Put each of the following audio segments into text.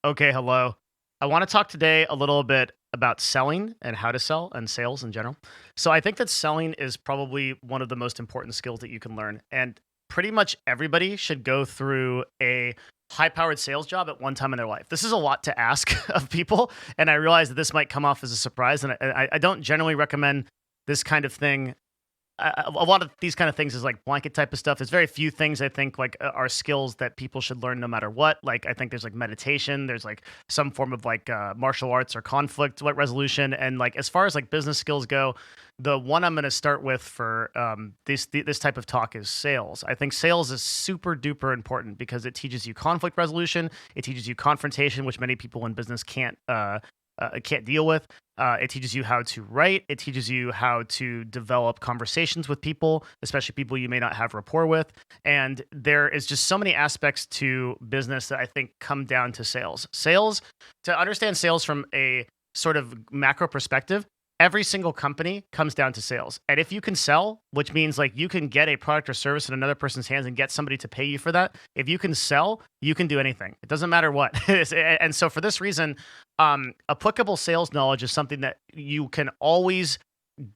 Okay, hello. I want to talk today a little bit about selling and how to sell and sales in general. So, I think that selling is probably one of the most important skills that you can learn. And pretty much everybody should go through a high powered sales job at one time in their life. This is a lot to ask of people. And I realize that this might come off as a surprise. And I don't generally recommend this kind of thing. A lot of these kind of things is like blanket type of stuff. There's very few things I think like are skills that people should learn no matter what. Like I think there's like meditation, there's like some form of like martial arts or conflict like resolution, and like as far as like business skills go, the one I'm going to start with for this type of talk is sales. I think sales is super duper important because it teaches you conflict resolution, it teaches you confrontation, which many people in business can't deal with. It teaches you how to write. It teaches you how to develop conversations with people, especially people you may not have rapport with. And there is just so many aspects to business that I think come down to sales. Sales, to understand sales from a sort of macro perspective, every single company comes down to sales. And if you can sell, which means like you can get a product or service in another person's hands and get somebody to pay you for that, if you can sell, you can do anything. It doesn't matter what. And so for this reason, applicable sales knowledge is something that you can always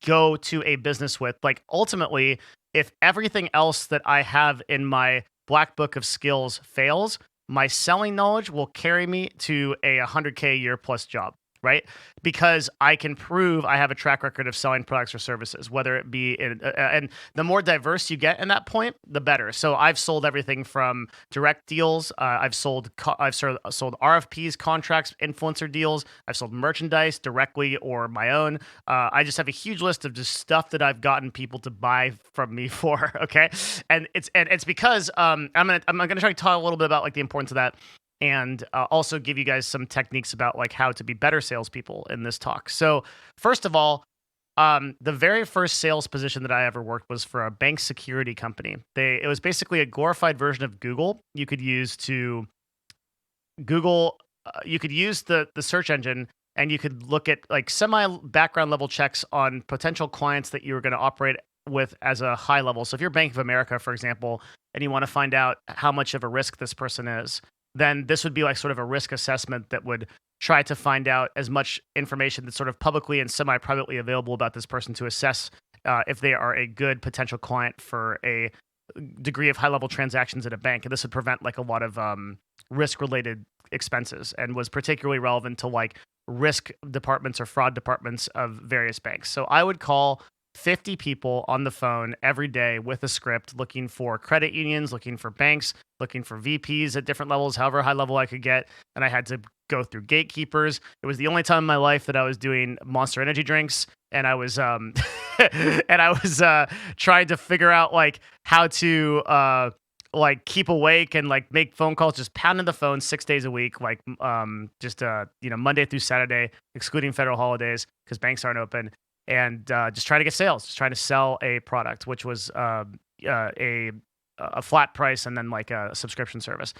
go to a business with. Like ultimately, if everything else that I have in my black book of skills fails, my selling knowledge will carry me to a 100K a year plus job. Right, because I can prove I have a track record of selling products or services, whether it be and the more diverse you get in that point, the better. So I've sold everything from direct deals, I've sold RFPs, contracts, influencer deals. I've sold merchandise directly or my own. I just have a huge list of just stuff that I've gotten people to buy from me for. Okay, and it's because I'm gonna try to talk a little bit about like the importance of that, and also give you guys some techniques about like how to be better salespeople in this talk. So first of all, the very first sales position that I ever worked was for a bank security company. It was basically a glorified version of Google. You could use to Google, you could use the search engine, and you could look at like semi background level checks on potential clients that you were going to operate with as a high level. So if you're Bank of America, for example, and you want to find out how much of a risk this person is, then this would be like sort of a risk assessment that would try to find out as much information that's sort of publicly and semi privately available about this person to assess if they are a good potential client for a degree of high level transactions at a bank. And this would prevent like a lot of risk related expenses, and was particularly relevant to like risk departments or fraud departments of various banks. So I would call 50 people on the phone every day with a script, looking for credit unions, looking for banks, looking for VPs at different levels, however high level I could get. And I had to go through gatekeepers. It was the only time in my life that I was doing Monster energy drinks, and I was trying to figure out like how to like keep awake and like make phone calls, just pounding the phone 6 days a week, like just Monday through Saturday, excluding federal holidays because banks aren't open, and just trying to get sales, just trying to sell a product, which was a flat price and then like a subscription service.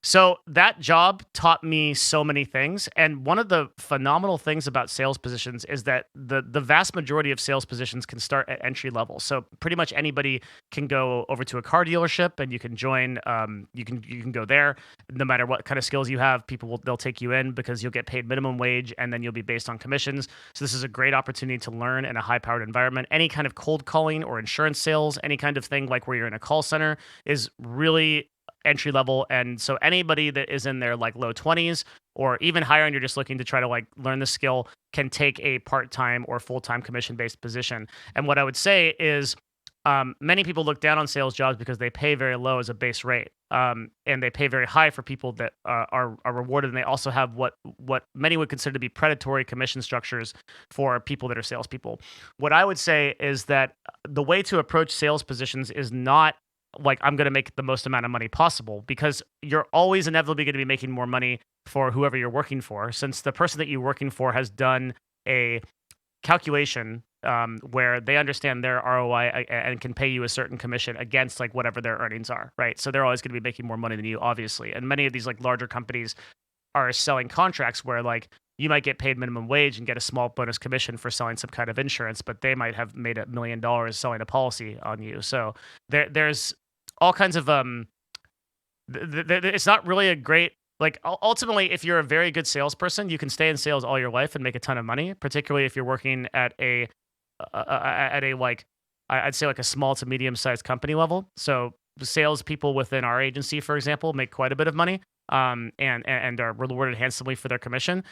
So that job taught me so many things. And one of the phenomenal things about sales positions is that the vast majority of sales positions can start at entry level. So pretty much anybody can go over to a car dealership and you can join. You can go there. No matter what kind of skills you have, they'll take you in because you'll get paid minimum wage and then you'll be based on commissions. So this is a great opportunity to learn in a high powered environment. Any kind of cold calling or insurance sales, any kind of thing like where you're in a call center is really entry level. And so anybody that is in their like low 20s or even higher and you're just looking to try to like learn the skill can take a part-time or full-time commission-based position. And what I would say is many people look down on sales jobs because they pay very low as a base rate, and they pay very high for people that are rewarded. And they also have what many would consider to be predatory commission structures for people that are salespeople. What I would say is that the way to approach sales positions is not like I'm going to make the most amount of money possible, because you're always inevitably going to be making more money for whoever you're working for, since the person that you're working for has done a calculation where they understand their ROI and can pay you a certain commission against like whatever their earnings are, right? So they're always going to be making more money than you, obviously. And many of these like larger companies are selling contracts where like you might get paid minimum wage and get a small bonus commission for selling some kind of insurance, but they might have made $1 million selling a policy on you. So there's all kinds of it's not really a great Like ultimately, if you're a very good salesperson, you can stay in sales all your life and make a ton of money. Particularly if you're working at a like I'd say like a small to medium sized company level. So the salespeople within our agency, for example, make quite a bit of money, and are rewarded handsomely for their commission,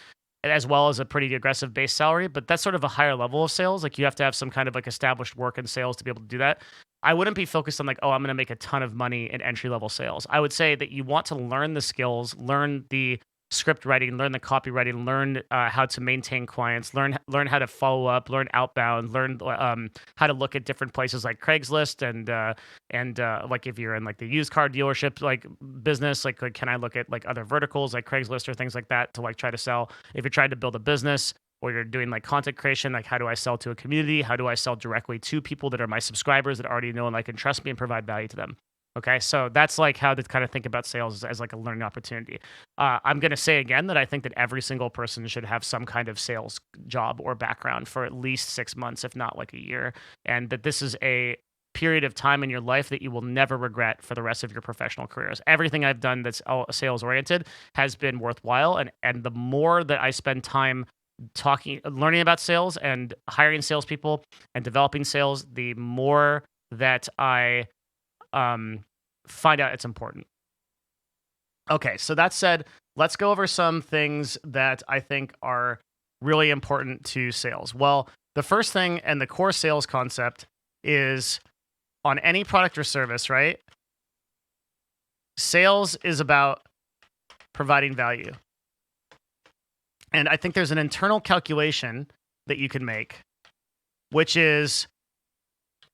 as well as a pretty aggressive base salary. But that's sort of a higher level of sales. Like you have to have some kind of like established work in sales to be able to do that. I wouldn't be focused on like, oh, I'm going to make a ton of money in entry level sales. I would say that you want to learn the skills, learn the script writing, learn the copywriting, learn how to maintain clients, learn how to follow up, learn outbound, learn how to look at different places like Craigslist and like if you're in like the used car dealership like business, like can I look at like other verticals like Craigslist or things like that to like try to sell. If you're trying to build a business or you're doing like content creation, like how do I sell to a community? How do I sell directly to people that are my subscribers that already know and like and trust me and provide value to them? Okay, so that's like how to kind of think about sales as like a learning opportunity. I'm going to say again that I think that every single person should have some kind of sales job or background for at least 6 months, if not like a year, and that this is a period of time in your life that you will never regret for the rest of your professional careers. Everything I've done that's all sales oriented has been worthwhile, and the more that I spend time talking, learning about sales and hiring salespeople and developing sales, the more that I find out it's important. Okay, so that said, let's go over some things that I think are really important to sales. Well, the first thing and the core sales concept is on any product or service, right? Sales is about providing value. And I think there's an internal calculation that you can make, which is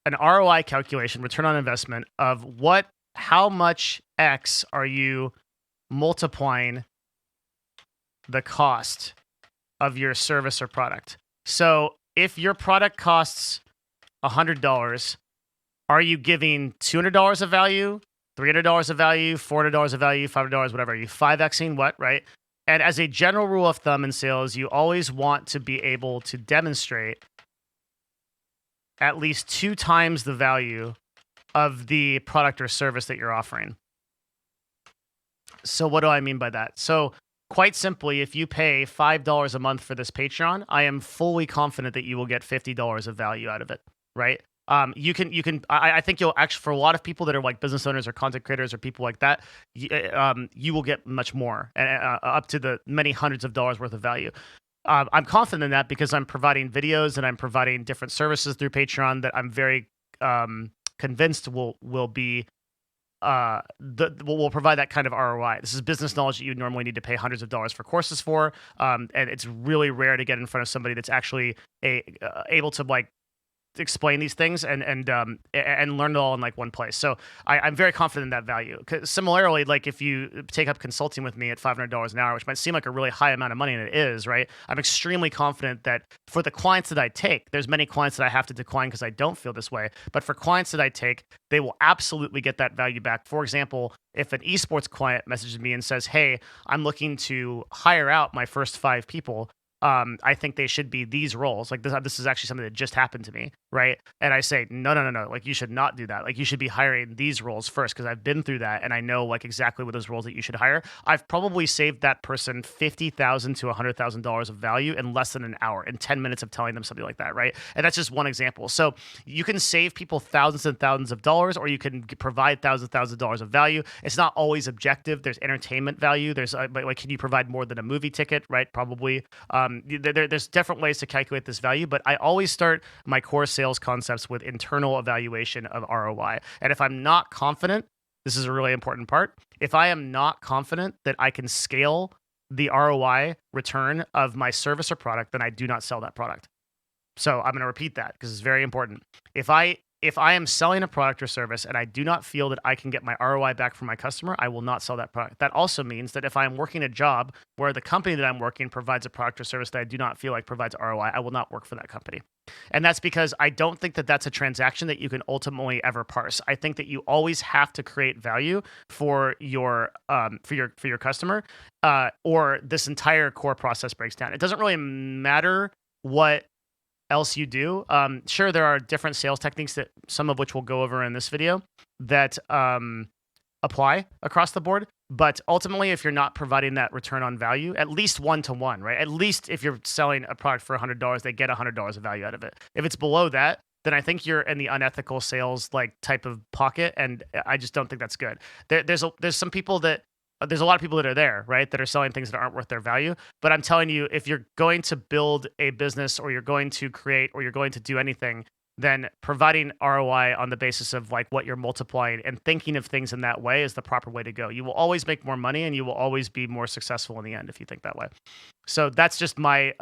an ROI calculation, return on investment, of how much X are you multiplying the cost of your service or product. So if your product costs $100, are you giving $200 of value, $300 of value, $400 of value, $500, whatever? Are you 5Xing what, right? And as a general rule of thumb in sales, you always want to be able to demonstrate at least 2 times the value of the product or service that you're offering. So what do I mean by that? So quite simply, if you pay $5 a month for this Patreon, I am fully confident that you will get $50 of value out of it, right? I think you'll actually, for a lot of people that are like business owners or content creators or people like that, you will get much more, up to the many hundreds of dollars worth of value. I'm confident in that because I'm providing videos and I'm providing different services through Patreon that I'm very convinced will be will provide that kind of ROI. This is business knowledge that you normally need to pay hundreds of dollars for courses for, and it's really rare to get in front of somebody that's actually able to like explain these things and learn it all in like one place. So I'm very confident in that value. 'Cause similarly, like if you take up consulting with me at $500 an hour, which might seem like a really high amount of money, and it is, right? I'm extremely confident that for the clients that I take, there's many clients that I have to decline because I don't feel this way. But for clients that I take, they will absolutely get that value back. For example, if an esports client messages me and says, "Hey, I'm looking to hire out my first 5 people. I think they should be these roles." Like this is actually something that just happened to me, right? And I say, no. Like you should not do that. Like you should be hiring these roles first because I've been through that and I know like exactly what those roles that you should hire. I've probably saved that person $50,000 to $100,000 of value in less than an hour, in 10 minutes of telling them something like that, right? And that's just one example. So you can save people thousands and thousands of dollars, or you can provide thousands of dollars of value. It's not always objective. There's entertainment value. There's like, can you provide more than a movie ticket, right? Probably. There's different ways to calculate this value, but I always start my core sales concepts with internal evaluation of ROI. And if I'm not confident, this is a really important part. If I am not confident that I can scale the ROI return of my service or product, then I do not sell that product. So I'm going to repeat that because it's very important. If I am selling a product or service and I do not feel that I can get my ROI back from my customer, I will not sell that product. That also means that if I'm working a job where the company that I'm working provides a product or service that I do not feel like provides ROI, I will not work for that company. And that's because I don't think that that's a transaction that you can ultimately ever parse. I think that you always have to create value for your customer, or this entire core process breaks down. It doesn't really matter what else you do. Sure, there are different sales techniques some of which we'll go over in this video that apply across the board. But ultimately, if you're not providing that return on value, at least one to one, right? At least if you're selling a product for $100, they get $100 of value out of it. If it's below that, then I think you're in the unethical sales like type of pocket, and I just don't think that's good. There's some people that there's a lot of people that are there, right, that are selling things that aren't worth their value. But I'm telling you, if you're going to build a business, or you're going to create, or you're going to do anything, then providing ROI on the basis of like what you're multiplying and thinking of things in that way is the proper way to go. You will always make more money, and you will always be more successful in the end if you think that way. So that's just my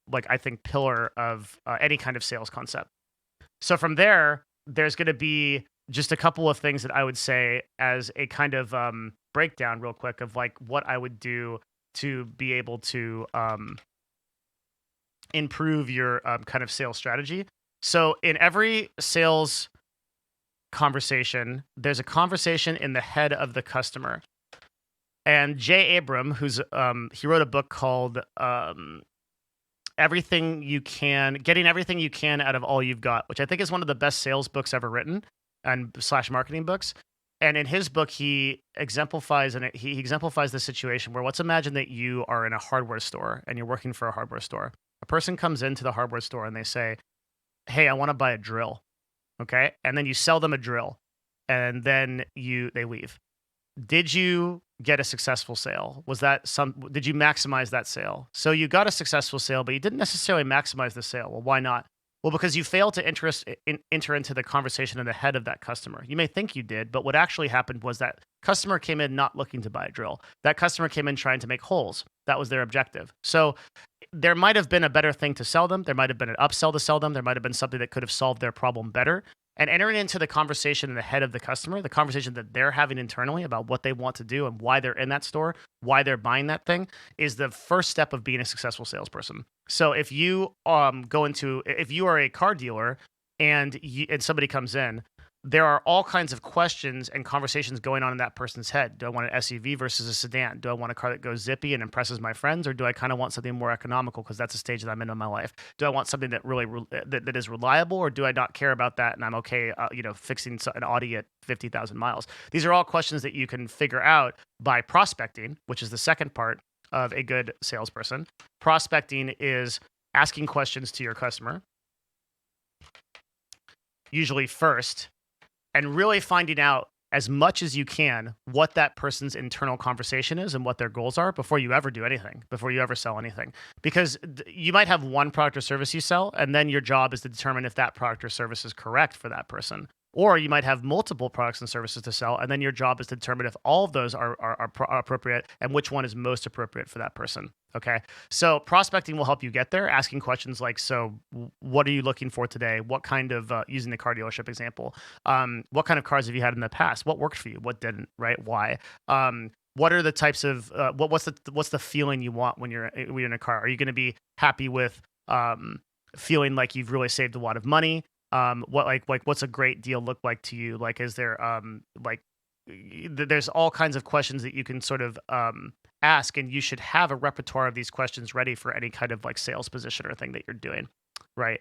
like I think pillar of any kind of sales concept. So from there, there's going to be just a couple of things that I would say as a kind of breakdown, real quick, of like what I would do to be able to improve your kind of sales strategy. So in every sales conversation, there's a conversation in the head of the customer. And Jay Abram, who's he wrote a book called Everything You Can, Getting Everything You Can Out of All You've Got, which I think is one of the best sales books ever written and slash marketing books. And in his book, he exemplifies the situation where, let's imagine that you are in a hardware store and you're working for a hardware store. A person comes into the hardware store and they say, "Hey, I want to buy a drill." Okay. And then you sell them a drill, and then they leave. Did you get a successful sale? Did you maximize that sale? So you got a successful sale, but you didn't necessarily maximize the sale. Well, why not? Well, because you failed to enter into the conversation in the head of that customer. You may think you did, but what actually happened was that customer came in not looking to buy a drill. That customer came in trying to make holes. That was their objective. So there might have been a better thing to sell them. There might have been an upsell to sell them. There might have been something that could have solved their problem better. And entering into the conversation in the head of the customer, the conversation that they're having internally about what they want to do and why they're in that store, why they're buying that thing, is the first step of being a successful salesperson. So if you if you are a car dealer and somebody comes in, there are all kinds of questions and conversations going on in that person's head. Do I want an SUV versus a sedan? Do I want a car that goes zippy and impresses my friends, or do I kind of want something more economical because that's a stage that I'm in my life? Do I want something that really that is reliable, or do I not care about that and I'm okay, fixing an Audi at 50,000 miles? These are all questions that you can figure out by prospecting, which is the second part of a good salesperson. Prospecting is asking questions to your customer, usually first, and really finding out as much as you can what that person's internal conversation is and what their goals are before you ever do anything, before you ever sell anything. Because you might have one product or service you sell, and then your job is to determine if that product or service is correct for that person. Or you might have multiple products and services to sell, and then your job is to determine if all of those are appropriate and which one is most appropriate for that person. Okay. So prospecting will help you get there, asking questions like, so what are you looking for today? What kind of, using the car dealership example, what kind of cars have you had in the past? What worked for you? What didn't, right? Why? What are the types of, what's the feeling you want when you're in a car? Are you going to be happy with feeling like you've really saved a lot of money? What's a great deal look like to you? Like, is there there's all kinds of questions that you can sort of ask, and you should have a repertoire of these questions ready for any kind of like sales position or thing that you're doing, right?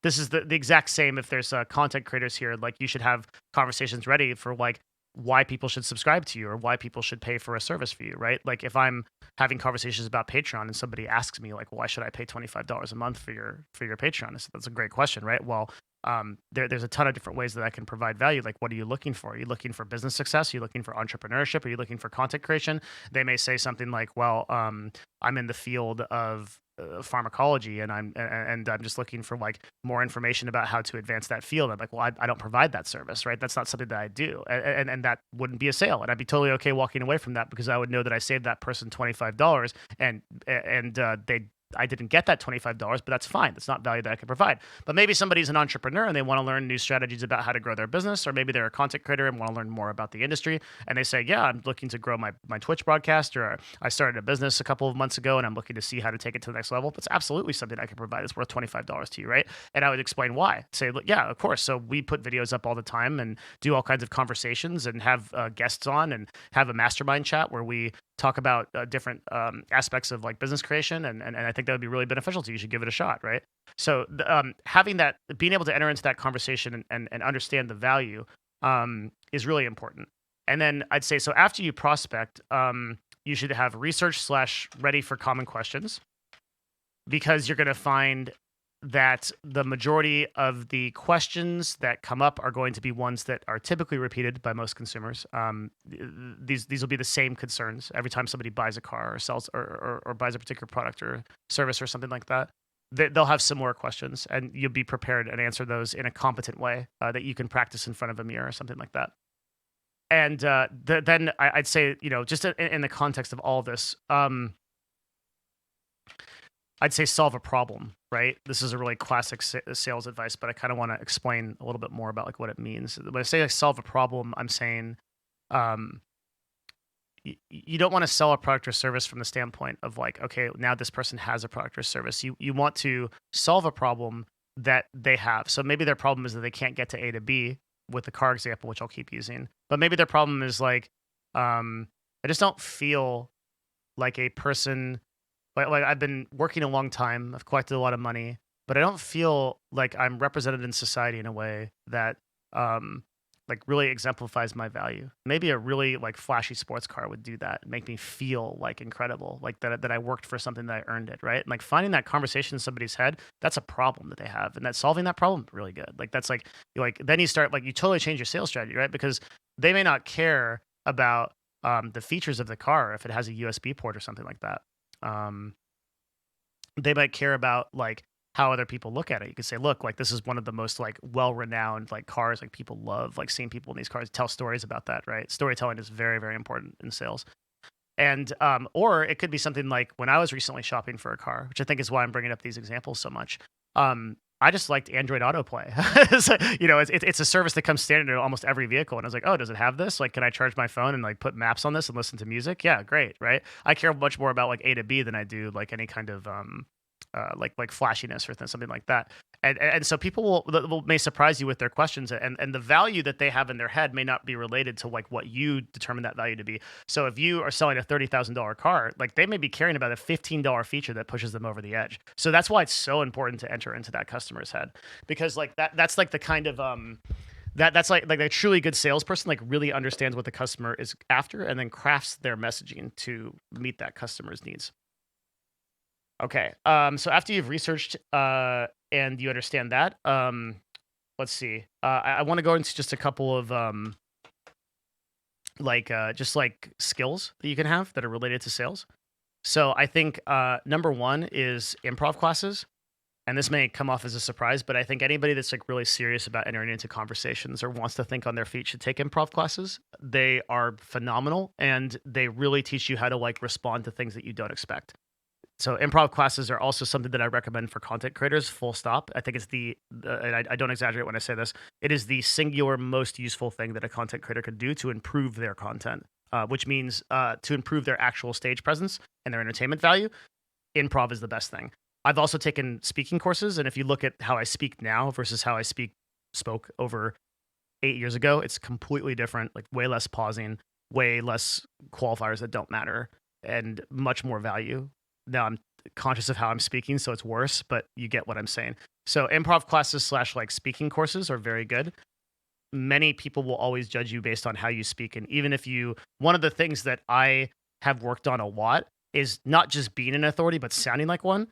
This is the exact same if there's content creators here. Like, you should have conversations ready for like why people should subscribe to you or why people should pay for a service for you, right? Like, if I'm having conversations about Patreon and somebody asks me like, why should I pay $25 a month for your Patreon? I said, that's a great question, right? Well, there's a ton of different ways that I can provide value. Like, what are you looking for? Are you looking for business success? Are you looking for entrepreneurship? Are you looking for content creation? They may say something like, well, I'm in the field of pharmacology, and I'm just looking for like more information about how to advance that field. I'm like, well, I don't provide that service, right? That's not something that I do, and that wouldn't be a sale, and I'd be totally okay walking away from that because I would know that I saved that person $25, and I didn't get that $25, but that's fine. That's not value that I can provide. But maybe somebody's an entrepreneur and they want to learn new strategies about how to grow their business, or maybe they're a content creator and want to learn more about the industry. And they say, yeah, I'm looking to grow my Twitch broadcast, or I started a business a couple of months ago and I'm looking to see how to take it to the next level. It's absolutely something I can provide. It's worth $25 to you, right? And I would explain why. Say, look, yeah, of course. So we put videos up all the time and do all kinds of conversations and have guests on and have a mastermind chat where we talk about different aspects of like business creation, and I think that would be really beneficial to you. You should give it a shot, right? So having that, being able to enter into that conversation and understand the value is really important. And then I'd say so after you prospect, you should have research slash ready for common questions, because you're going to find that the majority of the questions that come up are going to be ones that are typically repeated by most consumers. These will be the same concerns every time somebody buys a car or sells or buys a particular product or service or something like that. They'll have similar questions, and you'll be prepared and answer those in a competent way that you can practice in front of a mirror or something like that. And then I'd say, just in the context of all this, I'd say solve a problem, right? This is a really classic sales advice, but I kind of want to explain a little bit more about like what it means. When I say like solve a problem, I'm saying um, you don't want to sell a product or service from the standpoint of like, okay, now this person has a product or service. You want to solve a problem that they have. So maybe their problem is that they can't get to A to B with the car example, which I'll keep using. But maybe their problem is like, I just don't feel like a person like I've been working a long time. I've collected a lot of money, but I don't feel like I'm represented in society in a way that like really exemplifies my value. Maybe a really like flashy sports car would do that, make me feel like incredible, like that I worked for something, that I earned it, right? And like finding that conversation in somebody's head, that's a problem that they have, and that solving that problem really good. Like that's like then you start like you totally change your sales strategy, right? Because they may not care about the features of the car if it has a USB port or something like that. Um, they might care about like how other people look at it. You could say, look, like this is one of the most like well-renowned like cars. Like people love like seeing people in these cars, tell stories about that, right? Storytelling is very, very important in sales. And or it could be something like when I was recently shopping for a car, which I think is why I'm bringing up these examples so much. I just liked Android Autoplay. So, it's a service that comes standard in almost every vehicle, and I was like, oh, does it have this? Like, can I charge my phone and like put maps on this and listen to music? Yeah, great, right? I care much more about like A to B than I do like any kind of like flashiness or something like that. And so people may surprise you with their questions, and the value that they have in their head may not be related to like what you determine that value to be. So if you are selling a $30,000 car, like they may be caring about a $15 feature that pushes them over the edge. So that's why it's so important to enter into that customer's head, because like that's like the kind of that's like a truly good salesperson like really understands what the customer is after and then crafts their messaging to meet that customer's needs. Okay. So after you've researched and you understand that, let's see. I want to go into just a couple of like just like skills that you can have that are related to sales. So I think number one is improv classes. And this may come off as a surprise, but I think anybody that's like really serious about entering into conversations or wants to think on their feet should take improv classes. They are phenomenal, and they really teach you how to like respond to things that you don't expect. So improv classes are also something that I recommend for content creators, full stop. I think it's and I don't exaggerate when I say this, it is the singular most useful thing that a content creator could do to improve their content, which means to improve their actual stage presence and their entertainment value. Improv is the best thing. I've also taken speaking courses, and if you look at how I speak now versus how I spoke over 8 years ago, it's completely different, like way less pausing, way less qualifiers that don't matter, and much more value. Now I'm conscious of how I'm speaking, so it's worse, but you get what I'm saying. So improv classes slash like speaking courses are very good. Many people will always judge you based on how you speak. And even if one of the things that I have worked on a lot is not just being an authority, but sounding like one.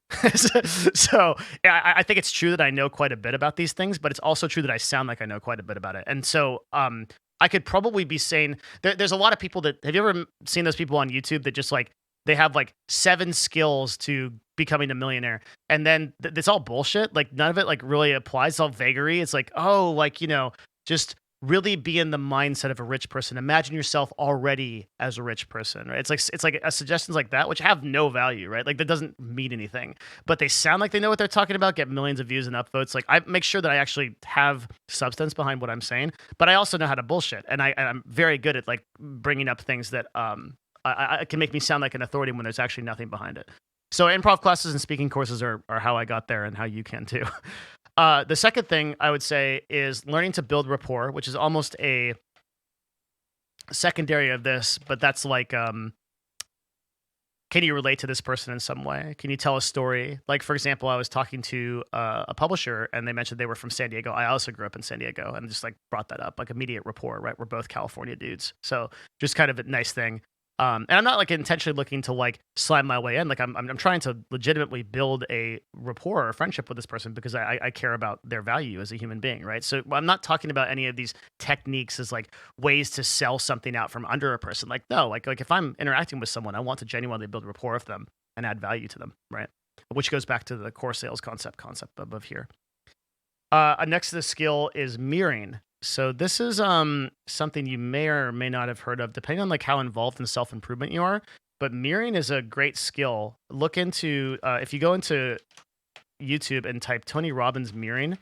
So yeah, I think it's true that I know quite a bit about these things, but it's also true that I sound like I know quite a bit about it. And so I could probably be saying there's a lot of people that, have you ever seen those people on YouTube that just like, they have like 7 skills to becoming a millionaire, and then it's all bullshit. Like none of it like really applies. It's all vagary. It's like, oh, like, just really be in the mindset of a rich person. Imagine yourself already as a rich person, right? It's like a suggestions like that, which have no value, right? Like that doesn't mean anything, but they sound like they know what they're talking about, get millions of views and upvotes. Like I make sure that I actually have substance behind what I'm saying, but I also know how to bullshit, and I'm very good at like bringing up things that I can make me sound like an authority when there's actually nothing behind it. So improv classes and speaking courses are how I got there and how you can too. The second thing I would say is learning to build rapport, which is almost a secondary of this, but that's like can you relate to this person in some way? Can you tell a story? Like, for example, I was talking to a publisher and they mentioned they were from San Diego. I also grew up in San Diego and just like brought that up, like immediate rapport, right? We're both California dudes. So just kind of a nice thing. And I'm not like intentionally looking to like slime my way in. Like I'm trying to legitimately build a rapport or friendship with this person because I care about their value as a human being, right? So I'm not talking about any of these techniques as like ways to sell something out from under a person. Like no, like if I'm interacting with someone, I want to genuinely build rapport with them and add value to them, right? Which goes back to the core sales concept above here. Next to the skill is mirroring. So this is something you may or may not have heard of, depending on like how involved in self improvement you are. But mirroring is a great skill. Look into if you go into YouTube and type Tony Robbins mirroring,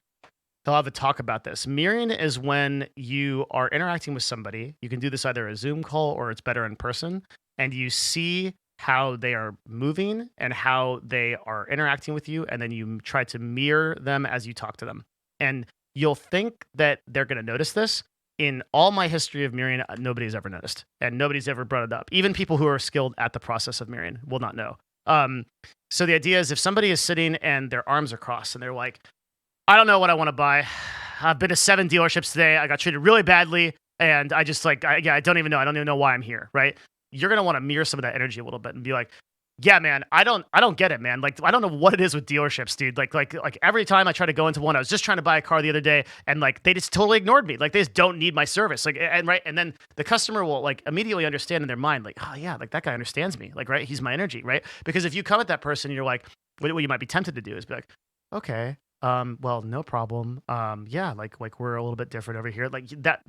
he'll have a talk about this. Mirroring is when you are interacting with somebody. You can do this either a Zoom call or it's better in person, and you see how they are moving and how they are interacting with you, and then you try to mirror them as you talk to them. And you'll think that they're going to notice this. In all my history of mirroring, nobody's ever noticed, and nobody's ever brought it up. Even people who are skilled at the process of mirroring will not know. So the idea is if somebody is sitting and their arms are crossed and they're like, I don't know what I want to buy. I've been to 7 dealerships today. I got treated really badly, and I just like, I don't even know. I don't even know why I'm here, right? You're going to want to mirror some of that energy a little bit and be like, yeah, man, I don't get it, man. Like, I don't know what it is with dealerships, dude. Like every time I try to go into one, I was just trying to buy a car the other day, and like they just totally ignored me. Like they just don't need my service. Like, and then the customer will like immediately understand in their mind, like, oh yeah, like that guy understands me. Like, right, he's my energy, right? Because if you come at that person, and you're like, what you might be tempted to do is be like, okay, well, no problem. Yeah, like we're a little bit different over here. Like that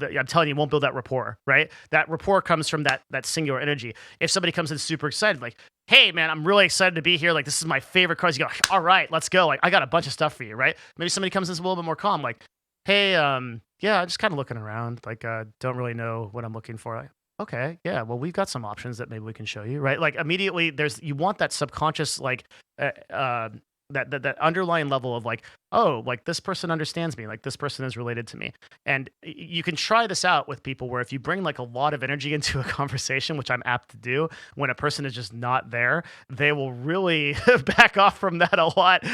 I'm telling you, won't build that rapport, right? That rapport comes from that singular energy. If somebody comes in super excited, like, hey man, I'm really excited to be here. Like this is my favorite cars. You go, all right, let's go. Like I got a bunch of stuff for you, right? Maybe somebody comes in a little bit more calm, like, hey, yeah, I'm just kind of looking around. Like, don't really know what I'm looking for. Like, okay, yeah, well, we've got some options that maybe we can show you, right? Like immediately, you want that subconscious, like, that underlying level of like, oh, like this person understands me, like this person is related to me. And you can try this out with people where if you bring like a lot of energy into a conversation, which I'm apt to do, when a person is just not there, they will really back off from that a lot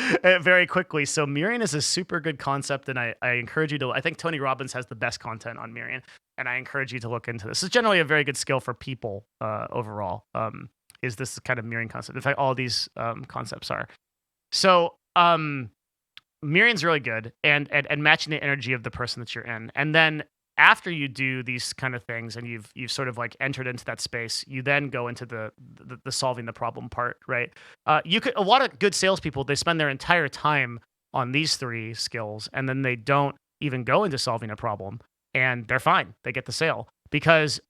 very quickly. So mirroring is a super good concept, and I encourage you to, I think Tony Robbins has the best content on mirroring, and I encourage you to look into this. It's generally a very good skill for people overall, is this kind of mirroring concept. In fact, all these concepts are. So, mirroring's really good, and matching the energy of the person that you're in. And then after you do these kind of things and you've sort of like entered into that space, you then go into the solving the problem part, right? A lot of good salespeople, they spend their entire time on these 3 skills, and then they don't even go into solving a problem, and they're fine. They get the sale because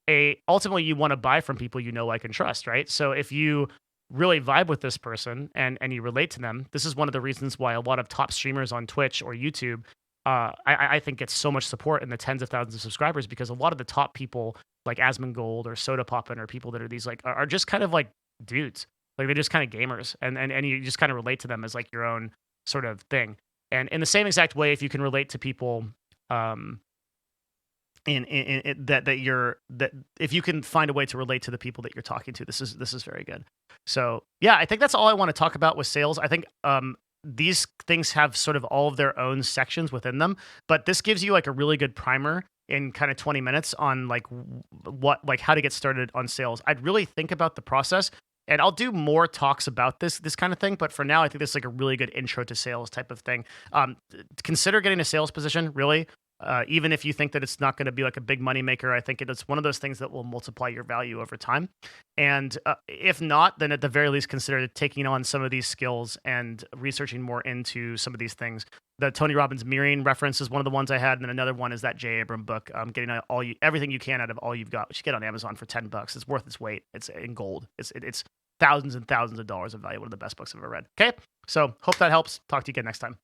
ultimately you want to buy from people you know, like, and trust, right? So if you really vibe with this person and you relate to them, this is one of the reasons why a lot of top streamers on Twitch or YouTube, I think gets so much support in the tens of thousands of subscribers, because a lot of the top people like Asmongold or Soda Poppin or people that are these like are just kind of like dudes. Like they're just kind of gamers, and you just kind of relate to them as like your own sort of thing. And in the same exact way, if you can relate to people, that if you can find a way to relate to the people that you're talking to, this is very good. So yeah, I think that's all I want to talk about with sales. I think these things have sort of all of their own sections within them, but this gives you like a really good primer in kind of 20 minutes on like how to get started on sales. I'd really think about the process, and I'll do more talks about this kind of thing. But for now, I think this is like a really good intro to sales type of thing. Consider getting a sales position, really. Even if you think that it's not going to be like a big money maker, I think it's one of those things that will multiply your value over time. And if not, then at the very least, consider taking on some of these skills and researching more into some of these things. The Tony Robbins mirroring reference is one of the ones I had, and then another one is that Jay Abram book, getting everything you can out of all you've got, which you get on Amazon for $10. It's worth its weight. It's in gold. It's thousands and thousands of dollars of value. One of the best books I've ever read. Okay, so hope that helps. Talk to you again next time.